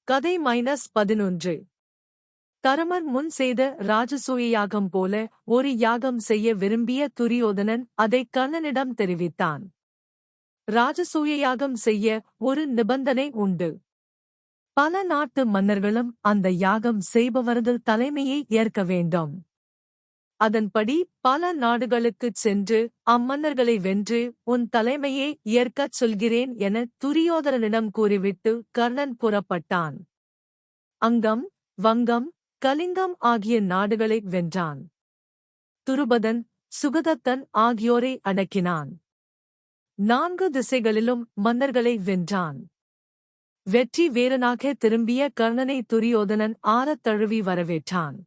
கதை -11 தருமர் முன் செய்த ராஜசூய யாகம் போல ஒரு யாகம் செய்ய விரும்பிய துரியோதனன் அதை கர்ணனிடம் தெரிவித்தான். ராஜசூய யாகம் செய்ய ஒரு நிபந்தனை உண்டு. பல நாட்டு மன்னர்களும் அந்த யாகம் செய்பவரது தலைமையை ஏற்க வேண்டும். அதன்படி பல நாடுகளுக்குச் சென்று அம்மன்னர்களை வென்று உன் தலைமையை ஏற்கச் சொல்கிறேன் என துரியோதனனிடம் கூறிவிட்டு கர்ணன் புறப்பட்டான். அங்கம், வங்கம், கலிங்கம் ஆகிய நாடுகளை வென்றான். துருபதன், சுகதத்தன் ஆகியோரை அடக்கினான். 4 திசைகளிலும் மன்னர்களை வென்றான். வெற்றி வீரனாக திரும்பிய கர்ணனை துரியோதனன் ஆரத் தழுவி வரவேற்றான்.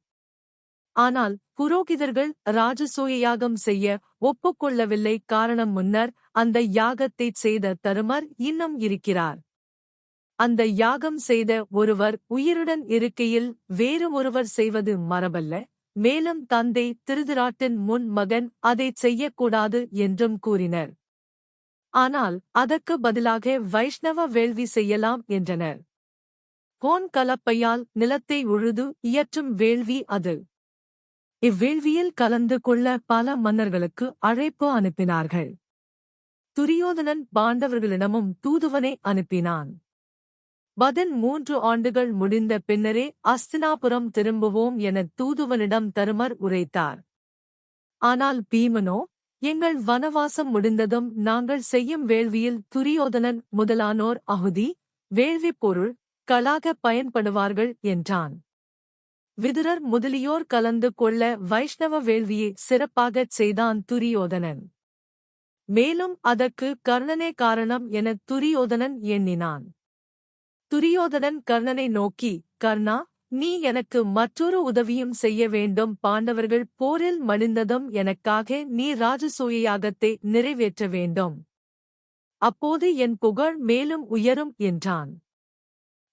ஆனால் புரோகிதர்கள் ராஜசூய யாகம் செய்ய ஒப்புக்கொள்ளவில்லை. காரணம், முன்னர் அந்த யாகத்தைச் செய்த தருமர் இன்னும் இருக்கிறார். அந்த யாகம் செய்த ஒருவர் உயிருடன் இருக்கையில் வேறு ஒருவர் செய்வது மரபல்ல. மேலும் தந்தை திருதராட்டின் முன் மகன் அதைச் செய்யக்கூடாது என்றும் கூறினர். ஆனால் அதற்கு பதிலாக வைஷ்ணவ வேள்வி செய்யலாம் என்றனர். கோன் கலப்பையால் நிலத்தை உழுது இயற்றும் வேள்வி அது. இவ்வேள்வியில் கலந்து கொள்ள பல மன்னர்களுக்கு அழைப்பு அனுப்பினார்கள். துரியோதனன் பாண்டவர்களிடமும் தூதுவனை அனுப்பினான். 13 ஆண்டுகள் முடிந்த பின்னரே அஸ்தினாபுரம் திரும்புவோம் என தூதுவனிடம் தருமர் உரைத்தார். ஆனால் பீமனோ, எங்கள் வனவாசம் முடிந்ததும் நாங்கள் செய்யும் வேள்வியில் துரியோதனன் முதலானோர் அகுதி, வேள்விப் பொருள், களாக பயன்படுவார்கள் என்றான். விதுரர் முதலியோர் கலந்து கொள்ள வைஷ்ணவ வேள்வியை சிறப்பாகச் செய்தான் துரியோதனன். மேலும் அதற்கு கர்ணனே காரணம் என துரியோதனன் எண்ணினான். துரியோதனன் கர்ணனை நோக்கி, கர்ணா, நீ எனக்கு மற்றொரு உதவியும் செய்ய வேண்டும். பாண்டவர்கள் போரில் மடிந்ததும் எனக்காக நீ ராஜசூய யாகத்தை நிறைவேற்ற வேண்டும். அப்போது என் புகழ் மேலும் உயரும் என்றான்.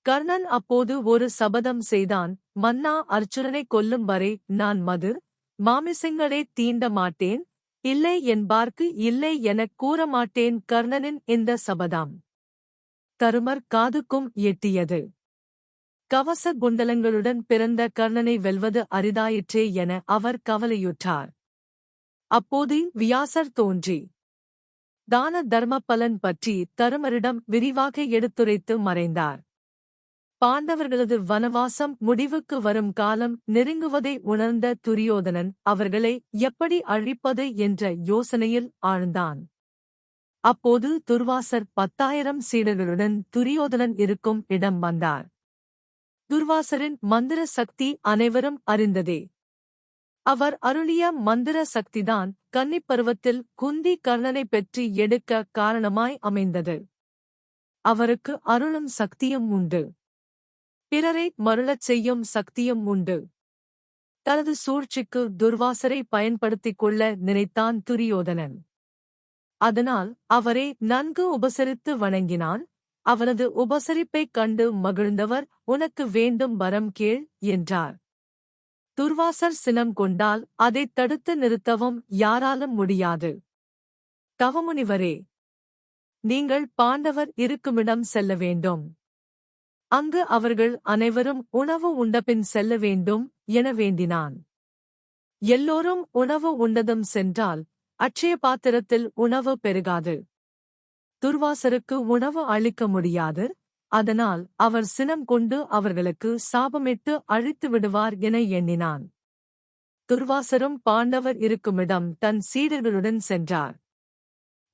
கர்ணன் அப்போது ஒரு சபதம் செய்தான். மன்னா, அர்ச்சுனனை கொல்லும் வரை நான் மது, மாமிசங்களை தீண்ட மாட்டேன், இல்லை என்பார்க்கு இல்லை எனக் கூறமாட்டேன். கர்ணனின் இந்த சபதம் தருமர் காதுக்கும் எட்டியது. கவச குண்டலங்களுடன் பிறந்த கர்ணனை வெல்வது அரிதாயிற்றே என அவர் கவலையுற்றார். அப்போது வியாசர் தோன்றி தான தர்ம பலன் பற்றி தருமரிடம் விரிவாக எடுத்துரைத்து மறைந்தார். பாண்டவர்களது வனவாசம் முடிவுக்கு வரும் காலம் நெருங்குவதை உணர்ந்த துரியோதனன் அவர்களை எப்படி அழிப்பது என்ற யோசனையில் ஆழ்ந்தான். அப்போது துர்வாசர் 10,000 சீடர்களுடன் துரியோதனன் இருக்கும் இடம் வந்தார். துர்வாசரின் மந்திர சக்தி அனைவரும் அறிந்ததே. அவர் அருளிய மந்திர சக்திதான் கன்னிப்பருவத்தில் குந்தி கர்ணனை பெற்று எடுக்க காரணமாய் அமைந்தது. அவருக்கு அருளும் சக்தியும் உண்டு. பிறரை மருளச் செய்யும் சக்தியும் உண்டு. தனது சூழ்ச்சிக்கு துர்வாசரை பயன்படுத்திக் கொள்ள நினைத்தான் துரியோதனன். அதனால் அவரை நன்கு உபசரித்து வணங்கினான். அவனது உபசரிப்பைக் கண்டு மகிழ்ந்தவர், உனக்கு வேண்டும் வரம் கேள் என்றார். துர்வாசர் சினம் கொண்டால் அதைத் தடுத்து நிறுத்தவும் யாராலும் முடியாது. தவமுனிவரே, நீங்கள் பாண்டவர் இருக்குமிடம் செல்ல வேண்டும். அங்கு அவர்கள் அனைவரும் உணவு உண்டபின் செல்ல வேண்டும் என வேண்டினான். எல்லோரும் உணவு உண்டதும் சென்றால் அட்சய பாத்திரத்தில் உணவு பெருகாது. துர்வாசருக்கு உணவு அளிக்க முடியாது. அதனால் அவர் சினம் கொண்டு அவர்களுக்கு சாபமிட்டு அழித்து விடுவார் என எண்ணினான். துர்வாசரும் பாண்டவர் இருக்குமிடம் தன் சீடர்களுடன் சென்றார்.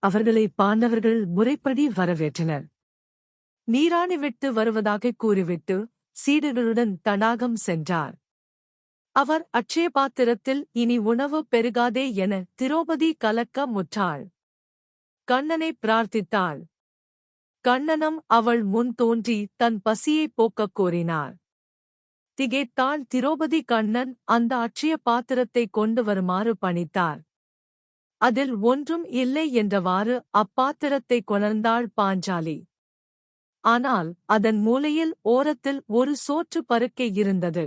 அவர்களை பாண்டவர்கள் முறைப்படி வரவேற்றனர். நீராணி விட்டு வருவதாக கூறிவிட்டு சீடர்களுடன் தடாகம் சென்றார். அவர் அட்சய பாத்திரத்தில் இனி உணவு பெருகாதே என திரௌபதி கலக்க முற்றாள். கண்ணனை பிரார்த்தித்தாள். கண்ணனும் அவள் முன் தோன்றி தன் பசியைப் போக்கக் கோரினார். திகைத்தாள் திரௌபதி. கண்ணன் அந்த அட்சய பாத்திரத்தை கொண்டு வருமாறு பணித்தார். அதில் ஒன்றும் இல்லை என்றவாறு அப்பாத்திரத்தை கொணர்ந்தாள் பாஞ்சாலி. ஆனால் அதன் மூலையில் ஓரத்தில் ஒரு சோற்று பருக்கை இருந்தது.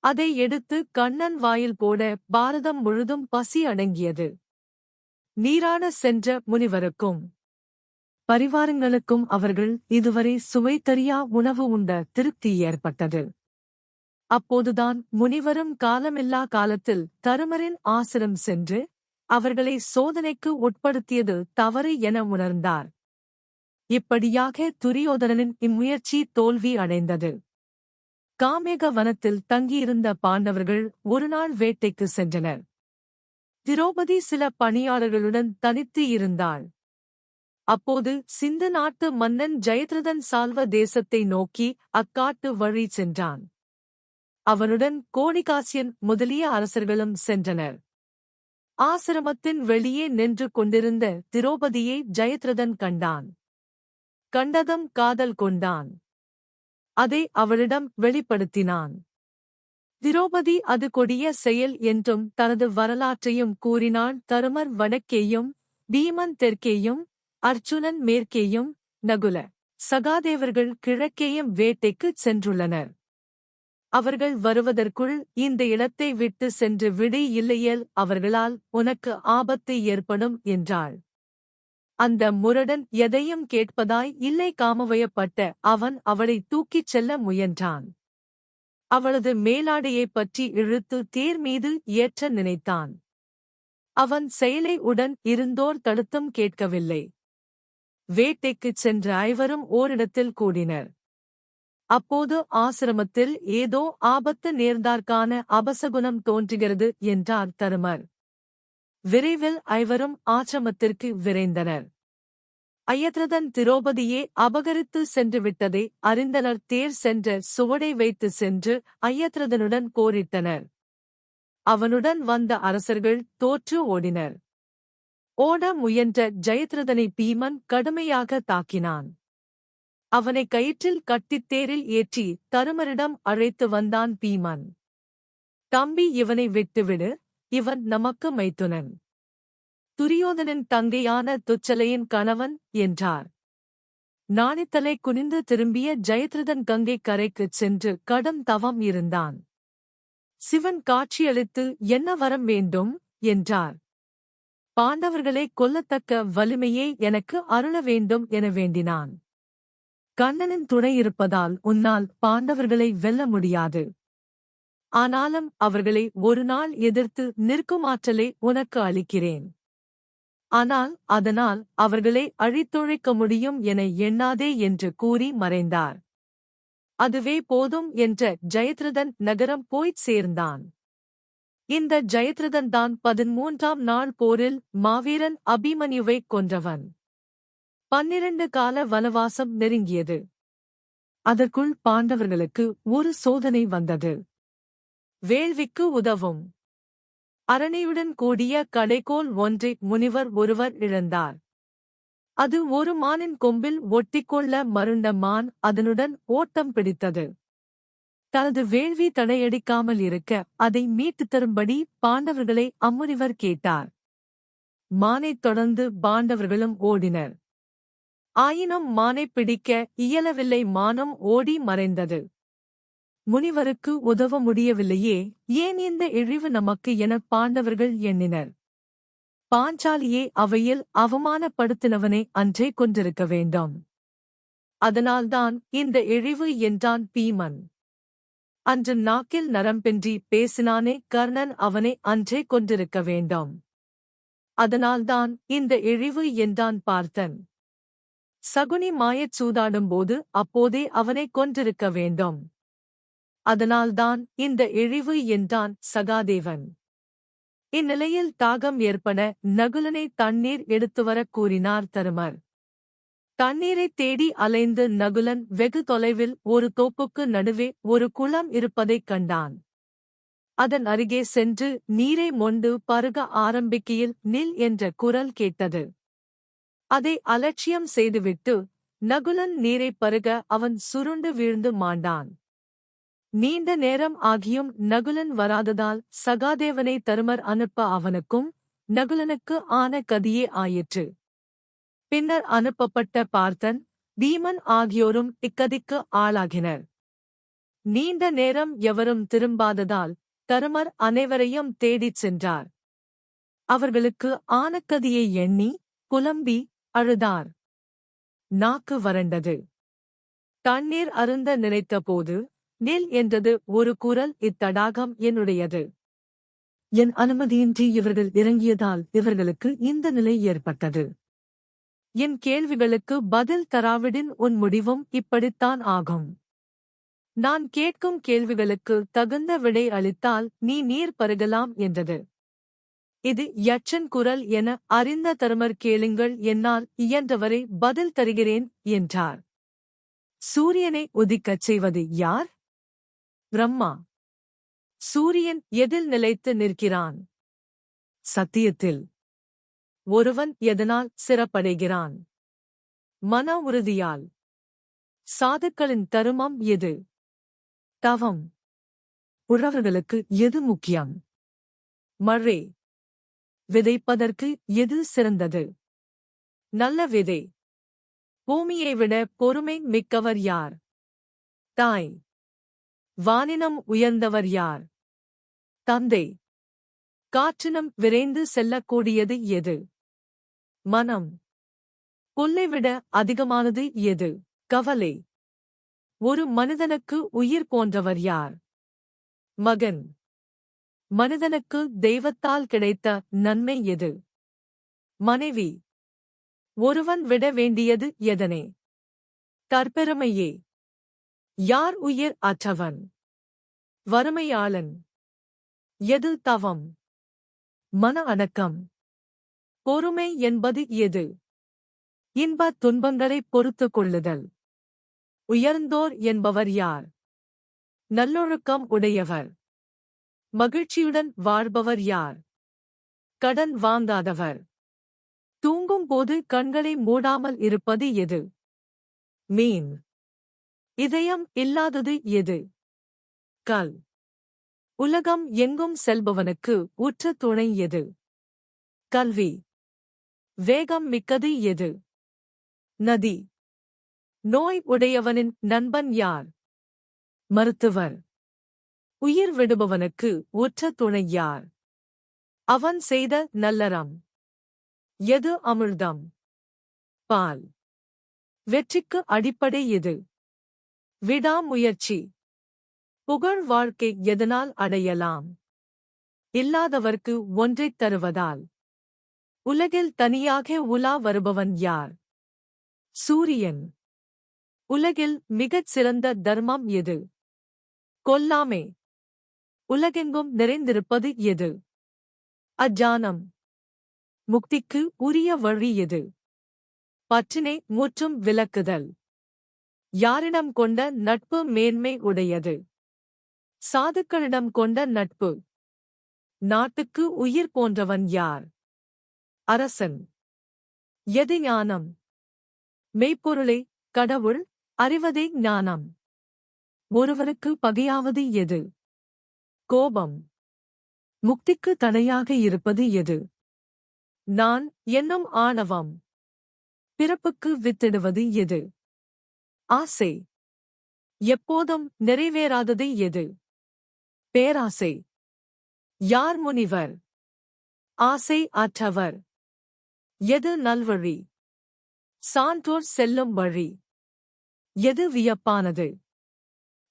அதை எடுத்து கண்ணன் வாயில் போட பாரதம் முழுதும் பசி அடங்கியது. நீராட சென்ற முனிவருக்கும் பரிவாரங்களுக்கும் அவர்கள் இதுவரை சுவை தெரியா உணவு உண்ட திருப்தி ஏற்பட்டது. அப்போதுதான் முனிவரும் காலமில்லா காலத்தில் தருமரின் ஆசிரம் சென்று அவர்களை சோதனைக்கு உட்படுத்தியது தவறு என உணர்ந்தார். இப்படியாக துரியோதனனின் இம்முயற்சி தோல்வி அடைந்தது. காமேக வனத்தில் தங்கியிருந்த பாண்டவர்கள் ஒருநாள் வேட்டைக்கு சென்றனர். திரௌபதி சில பணியாளர்களுடன் தனித்து இருந்தாள். அப்போது சிந்து நாட்டு மன்னன் ஜெயத்ரதன் சால்வ தேசத்தை நோக்கி அக்காட்டு வழி சென்றான். அவனுடன் கோணிகாசியன் முதலிய அரசர்களும் சென்றனர். ஆசிரமத்தின் வெளியே நின்று கொண்டிருந்த திரௌபதியை ஜெயத்ரதன் கண்டான். கண்டதும் காதல் கொண்டான். அதை அவளிடம் வெளிப்படுத்தினான். திரௌபதி அது கொடிய செயல் என்றும் தனது வரலாற்றையும் கூறினான். தருமர் வடக்கேயும் பீமன் தெற்கேயும் அர்ச்சுனன் மேற்கேயும் நகுல சகாதேவர்கள் கிழக்கேயும் வேட்டைக்குச் சென்றுள்ளனர். அவர்கள் வருவதற்குள் இந்த இடத்தை விட்டு சென்று விடு, இல்லையேல் அவர்களால் உனக்கு ஆபத்து ஏற்படும் என்றாள். அந்த முரடன் எதையும் கேட்பதாய் இல்லை. காமவயப்பட்ட அவன் அவளை தூக்கிச் செல்ல முயன்றான். அவளது மேலாடையைப் பற்றி இழுத்து தேர் மீது ஏற்ற நினைத்தான். அவன் செயலை உடன் இருந்தோர் தடுத்தும் கேட்கவில்லை. வேட்டைக்குச் சென்ற ஐவரும் ஓரிடத்தில் கூடினர். அப்போது ஆசிரமத்தில் ஏதோ ஆபத்து நேர்ந்தார்க்கான அபசகுனம் தோன்றுகிறது என்றார் தருமர். விரைவில் ஐவரும் ஆசிரமத்திற்கு விரைந்தனர். அயத்ரதன் திரௌபதியே அபகரித்து சென்று விட்டதை அறிந்தனர். தேர் சென்ற சுவடை வைத்து சென்று அயத்ரதனுடன் போரிட்டனர். அவனுடன் வந்த அரசர்கள் தோற்று ஓடினர். ஓட முயன்ற ஜெயத்ரதனை பீமன் கடுமையாக தாக்கினான். அவனை கயிற்றில் கட்டித் தேரில் ஏற்றி தருமரிடம் அழைத்து வந்தான் பீமன். தம்பி, இவனை விட்டுவிடு, இவன் நமக்கு மைத்துனன். துரியோதனின் தங்கையான துச்சலையின் கணவன் என்றார். நாணித்தலை குனிந்து திரும்பிய ஜெயத்ரதன் கங்கை கரைக்குச் சென்று கடும் தவம் இருந்தான். சிவன் காட்சியளித்து என்ன வரம் வேண்டும் என்றார். பாண்டவர்களை கொல்லத்தக்க வலிமையே எனக்கு அருள வேண்டும் என வேண்டினான். கண்ணனின் துணை இருப்பதால் உன்னால் பாண்டவர்களை வெல்ல முடியாது. ஆனாலும் அவர்களை ஒரு நாள் எதிர்த்து நிற்கும் ஆற்றலை உனக்கு அளிக்கிறேன். ஆனால் அதனால் அவர்களை அழித்தொழிக்க முடியும் என எண்ணாதே என்று கூறி மறைந்தார். அதுவே போதும் என்ற ஜெயத்ரதன் நகரம் போய்ச் சேர்ந்தான். இந்த ஜெயத்ரதன் தான் 13ஆம் நாள் போரில் மாவீரன் அபிமன்யுவைக் கொன்றவன். 12 கால வனவாசம் நெருங்கியது. அதற்குள் பாண்டவர்களுக்கு ஒரு சோதனை வந்தது. வேள்விக்கு உதவும் அரணியுடன் கூடிய கடைக்கோல் ஒன்றை முனிவர் ஒருவர் இழந்தார். அது ஒரு மானின் கொம்பில் ஒட்டிக்கொள்ள மருண்ட மான் அதனுடன் ஓட்டம் பிடித்தது. தனது வேள்வி தடையடிக்காமல் இருக்க அதை மீட்டுத் தரும்படி பாண்டவர்களை அம்முனிவர் கேட்டார். மானைத் தொடர்ந்து பாண்டவர்களும் ஓடினர். ஆயினும் மானைப் பிடிக்க இயலவில்லை. மானும் ஓடி மறைந்தது. முனிவருக்கு உதவ முடியவில்லையே, ஏன் இந்த இழிவு நமக்கு என பாண்டவர்கள் எண்ணினர். பாஞ்சாலியே அவையில் அவமானப்படுத்தினவனை அன்றே கொன்றிருக்க வேண்டும். அதனால்தான் இந்த இழிவு என்றான் பீமன். அன்று நாக்கில் நரம்பின்றி பேசினானே கர்ணன், அவனை அன்றே கொன்றிருக்க வேண்டும். அதனால்தான் இந்த இழிவு என்றான் பார்த்தன். சகுனி மாயச் சூதாடும்போது அப்போதே அவனை கொன்றிருக்க வேண்டும். அதனால்தான் இந்த இழிவு என்றான் சகாதேவன். இந்நிலையில் தாகம் ஏற்பட நகுலனை தண்ணீர் எடுத்துவரக் கூறினார் தருமர். தண்ணீரைத் தேடி அலைந்து நகுலன் வெகு தொலைவில் ஒரு தோப்புக்கு நடுவே ஒரு குளம் இருப்பதைக் கண்டான். அதன் அருகே சென்று நீரை மொண்டு பருக ஆரம்பிக்கையில் நில் என்ற குரல் கேட்டது. அதை அலட்சியம் செய்துவிட்டு நகுலன் நீரைப் பருக அவன் சுருண்டு வீழ்ந்து மாண்டான். நீண்ட நேரம் ஆகியும் நகுலன் வராததால் சகாதேவனை தருமர் அனுப்ப அவனுக்கும் நகுலனுக்கு ஆன கதியே ஆயிற்று. பின்னர் அனுப்பப்பட்ட பார்த்தன், பீமன் ஆகியோரும் இக்கதிக்கு ஆளாகினர். நீண்ட நேரம் எவரும் திரும்பாததால் தருமர் அனைவரையும் தேடிச் சென்றார். அவர்களுக்கு ஆனக்கதியை எண்ணி புலம்பி அழுதார். நாக்கு வறண்டது. தண்ணீர் அருந்த நினைத்தபோது நில் என்றது ஒரு குரல். இத்தடாகம் என்னுடையது. என் அனுமதியின்றி இவர்கள் இறங்கியதால் இவர்களுக்கு இந்த நிலை ஏற்பட்டது. என் கேள்விகளுக்கு பதில் தராவிடின் உன் முடிவும் இப்படித்தான் ஆகும். நான் கேட்கும் கேள்விகளுக்கு தகுந்த விடை அளித்தால் நீ நீர் பருகலாம் என்றது. இது யட்சன் குரல் என அறிந்த தருமர், கேளுங்கள், என்னால் இயன்றவரை பதில் தருகிறேன் என்றார். சூரியனை உதிக்கச் செய்வது யார்? பிரம்மா. சூரியன் எதில் நிலைத்து நிற்கிறான்? சத்தியத்தில். ஒருவன் எதனால் சிறப்படைகிறான்? மன உறுதியால். சாதுக்களின் தருமம் எது? தவம். உழவர்களுக்கு எது முக்கியம்? மழை. விதைப்பதற்கு எது சிறந்தது? நல்ல விதை. பூமியை விட பொறுமை மிக்கவர் யார்? தாய். வானினம் உயர்ந்தவர் யார்? தந்தை. காற்றினம் விரைந்து செல்லக்கூடியது எது? மனம். புல்லை விட அதிகமானது எது? கவலை. ஒரு மனிதனுக்கு உயிர் போன்றவர் யார்? மகன். மனிதனுக்கு தெய்வத்தால் கிடைத்த நன்மை எது? மனைவி. ஒருவன் விட வேண்டியது எதனே? தற்பெருமையே. யார் உயிர் அற்றவன்? வறுமையாளன். எது தவம்? மன அடக்கம். பொறுமை என்பது எது? இன்பத் துன்பங்களைப் பொறுத்துக் கொள்ளுதல். உயர்ந்தோர் என்பவர் யார்? நல்லொழுக்கம் உடையவர். மகிழ்ச்சியுடன் வாழ்பவர் யார்? கடன் வாங்காதவர். தூங்கும்போது கண்களை மூடாமல் இருப்பது எது? மீன். இதயம் இல்லாதது எது? கல். உலகம் எங்கும் செல்பவனுக்கு உற்ற துணை எது? கல்வி. வேகம் மிக்கது எது? நதி. நோய் உடையவனின் நண்பன் யார்? மருத்துவர். உயிர் விடுபவனுக்கு உற்ற துணை யார்? அவன் செய்த நல்லறம். எது அமிழ்தம்? பால். வெற்றிக்கு அடிப்படை எது? விடாமுயற்சி. புகழ் வாழ்க்கை எதனால் அடையலாம்? இல்லாதவர்க்கு ஒன்றைத் தருவதால். உலகில் தனியாக உலா வருபவன் யார்? சூரியன். உலகில் மிகச் சிறந்த தர்மம் எது? கொல்லாமே. உலகெங்கும் நிறைந்திருப்பது எது? அஜானம். முக்திக்கு உரிய வழி எது? பற்றினை முற்றும் விலக்குதல். யாரிடம் கொண்ட நட்பு மேன்மை உடையது? சாதுக்களிடம் கொண்ட நட்பு. நாட்டுக்கு உயிர் போன்றவன் யார்? அரசன். எது ஞானம்? மெய்ப்பொருளே, கடவுள், அறிவதே ஞானம். ஒருவருக்கு பகையாவது எது? கோபம். முக்திக்கு தடையாக இருப்பது எது? நான் என்னும் ஆணவம். பிறப்புக்கு வித்திடுவது எது? ஆசை. எப்போதும் நிறைவேறாதது எது? பேராசை. யார் முனிவர்? ஆசை அற்றவர். எது நல்வழி? சான்றோர் செல்லும் வழி. எது வியப்பானது?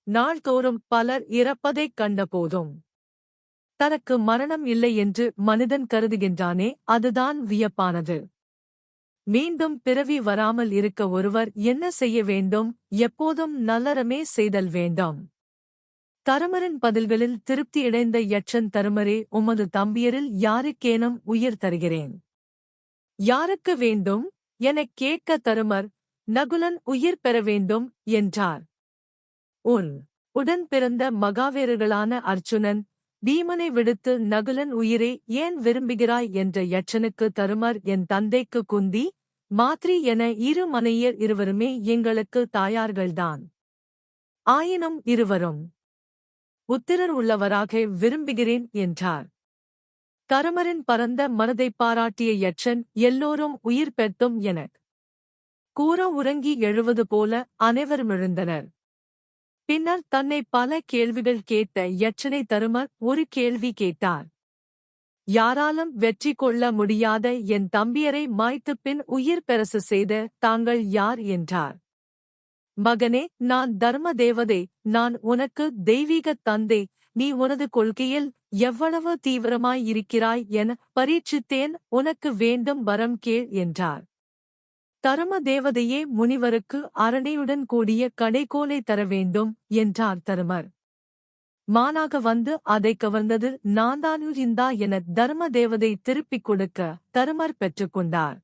நாள்தோறும் பலர் இறப்பதைக் கண்டபோதும் தனக்கு மரணம் இல்லை என்று மனிதன் கருதுகின்றானே, அதுதான் வியப்பானது. மீண்டும் பிறவி வராமல் இருக்க ஒருவர் என்ன செய்ய வேண்டும்? எப்போதும் நல்லறமே செய்தல் வேண்டும். தருமரின் பதில்களில் திருப்தியடைந்த யட்சன், தருமரே, உமது தம்பியரில் யாருக்கேனும் உயிர் தருகிறேன். யாருக்கு வேண்டும் எனக் கேட்க தருமர், நகுலன் உயிர் பெற வேண்டும் என்றார். உடன் பிறந்த மகாவீரர்களான அர்ச்சுனன், பீமனை விடுத்து நகுலன் உயிரை ஏன் விரும்புகிறாய் என்ற யட்சனுக்கு தருமர், என் தந்தைக்கு குந்தி, மாத்ரி என இரு மனையர் இருவருமே எங்களுக்கு தாயார்கள்தான். ஆயினும் இருவரும் உத்திரர் உள்ளவராக விரும்புகிறேன் என்றார். தருமரின் பரந்த மனதைப் பாராட்டிய யட்சன், எல்லோரும் உயிர் பெற்றும் எனக் கூற உறங்கி எழுவது போல அனைவரும் எழுந்தனர். பின்னர் தன்னை பல கேள்விகள் கேட்ட யட்சனை தருமர் ஒரு கேள்வி கேட்டார். யாராலும் வெற்றி கொள்ள முடியாத என் தம்பியரை மாய்த்துப் பின் உயிர் பெறசு செய்த தாங்கள் யார் என்றார். மகனே, நான் தர்ம தேவதை, நான் உனக்கு தெய்வீகத் தந்தை, நீ உனது கொள்கையில் எவ்வளவு தீவிரமாயிருக்கிறாய் என பரீட்சித்தேன், உனக்கு வேண்டும் வரம் கேள் என்றார். தரும தேவதையே, முனிவருக்கு அரணையுடன் கூடிய கடைக்கோலை தர வேண்டும் என்றார் தருமர். மானாக வந்து அதை கவர்ந்தது நான்தானுரிந்தா என தர்ம தேவதை திருப்பிக் கொடுக்க தருமர் பெற்றுக்கொண்டார்.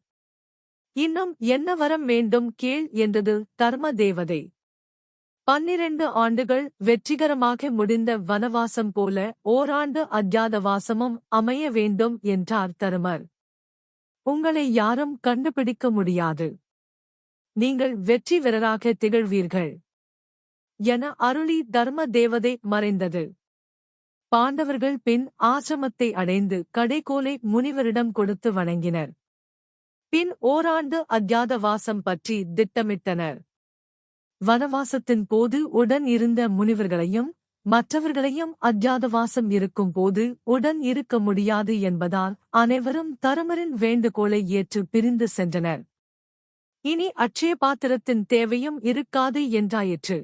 இன்னும் என்ன வரம் வேண்டும் கேள் என்றது தர்ம தேவதை. 12 ஆண்டுகள் வெற்றிகரமாக முடிந்த வனவாசம் போல ஓராண்டு அஜ்ஞாதவாசமும் அமைய வேண்டும் என்றார் தருமர். உங்களை யாரும் கண்டுபிடிக்க முடியாது. நீங்கள் வெற்றி வீரராக திகழ்வீர்கள் என அருளி தர்ம தேவதை மறைந்தது. பாண்டவர்கள் பின் ஆசிரமத்தை அடைந்து கடைக்கோலை முனிவரிடம் கொடுத்து வணங்கினர். பின் ஓராண்டு அஜ்ஞாதவாசம் பற்றி திட்டமிட்டனர். வனவாசத்தின் போது உடன் இருந்த முனிவர்களையும் மற்றவர்களையும் அஜ்ஞாதவாசம் இருக்கும் போது உடன் இருக்க முடியாது என்பதால் அனைவரும் தருமரின் வேண்டுகோளை ஏற்று பிரிந்து சென்றனர். இனி அட்சய பாத்திரத்தின் தேவையும் இருக்காது என்றாயிற்று.